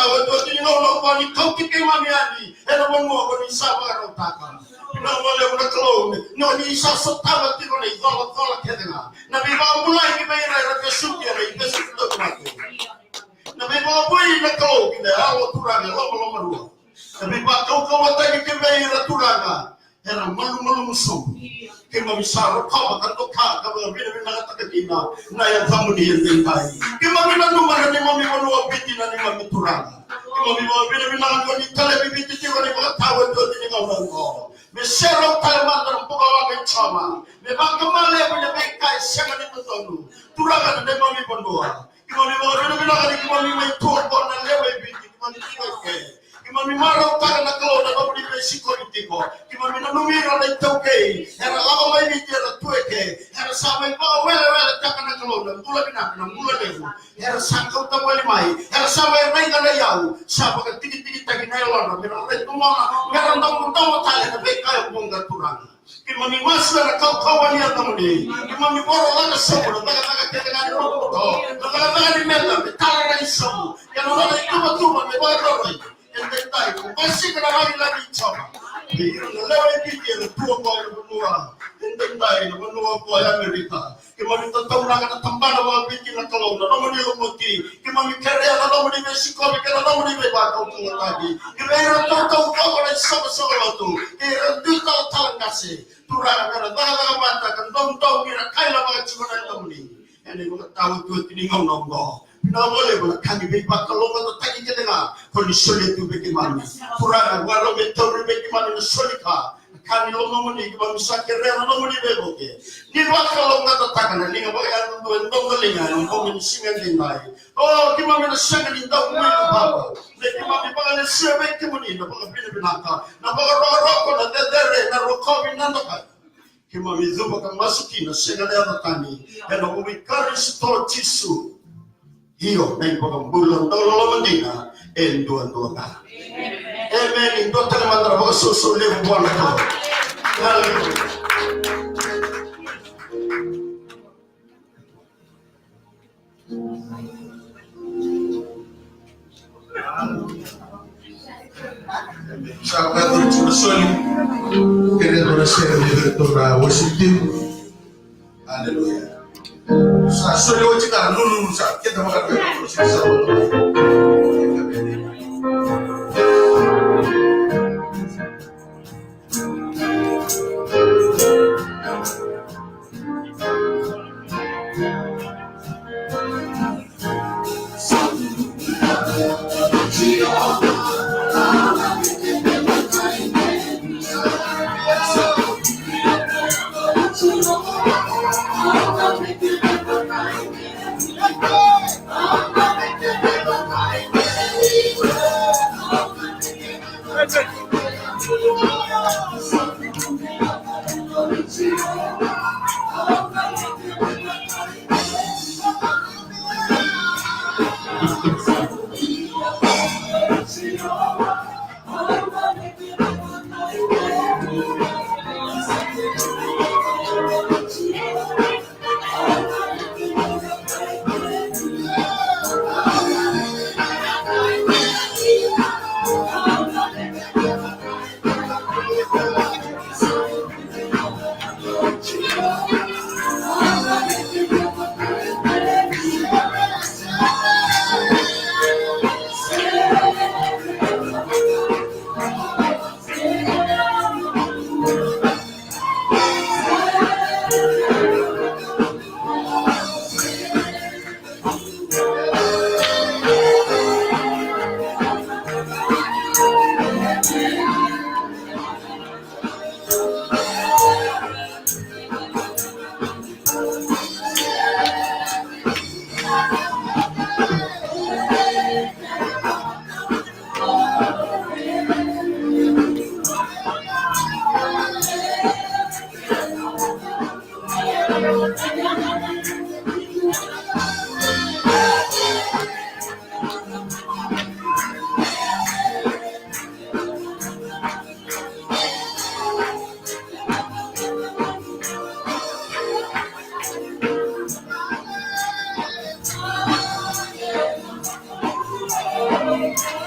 tahu tu ni ngolong kau ni kau kita mami ani. Era mau kau ni sabar otakkan. Pina boleh buat kelon. No ni isa setawa ti kau ni golok kedengar. Nabi bawa mulai ni bayar era kesuki era itu sudah mati. Nabi bawa boleh nak kau kita awak turang lama dua. Nabi bawa kau tadi kita bayar turang. Era malu musuh. Kima misaro kau akan tukar kalau bina kata kita naya kamu di hentai. Kima bina numar ni mami menua biti nani mami turang. Kima bina kau ni kalau biti tiba ni kau tahu tu ni kau nangko. Misero kalman dalam pegawai bencama. Memang kemana punya bengkai siapa ni betul. Turang ada ni mami menua. Kima bina kau ni tur kau nak lewat biti kima ni kau. Mami marau karena kalau dah kau di resiko itu kau, kita mina numero dah tahu ke, era lama mai ni dia tu ke, era sampai kau wala tak kena kalau dah mula bina lebu, era sangkau tak boleh mai, era sampai mai kena yau, siapa kan tinggi tak kena lawan, mina itu mana, mina tahu tali tapi kau bongkar turang. Kita ni masuk kau ni atau ni, kita ni baru lagi semua, tak dengan roboto, tak di medan, tak lagi semua, yang orang itu betul ni baru ententai masih kena lagi coba lewat video tua kau benua ententai benua kau Amerika kemana tahu nak tambah awal bikin kalau nama dia mesti kemana kerja nama dia Mexico kerja nama dia bakau tu tadi kemana tahu kau ada sama tu itu tahu kasih turang kerana dah mata kan dom kira kailah macam mana nama ni ini kau tahu tu ini ngomong Pina boleh pula kami bebas kalau kau tak kita dengar kalau sulit tu bagaimana kurang walau betul bagaimana sulit kami lomong ni kita bisa kerana lomong ni beboke ni buat kalau kau tak kena ni kau yang tu donggelingan kau mensingan dinai oh kita mana sangat indah umur bapa kita mana panggil siapa kita ni nak panggil binatang nak panggil rokok nak dere nak rokok binatang kita mizu bukan masukin segala yang tani dan umi karis tol cisu hiyo na ipagambulong tolo mandina en dua ka amen in dua tala mandra ba so le buwan to hallelujah sahabat Rasul querendo ser libertador worship team hallelujah sa soli o chika lulu sa kita makata ko sa Let's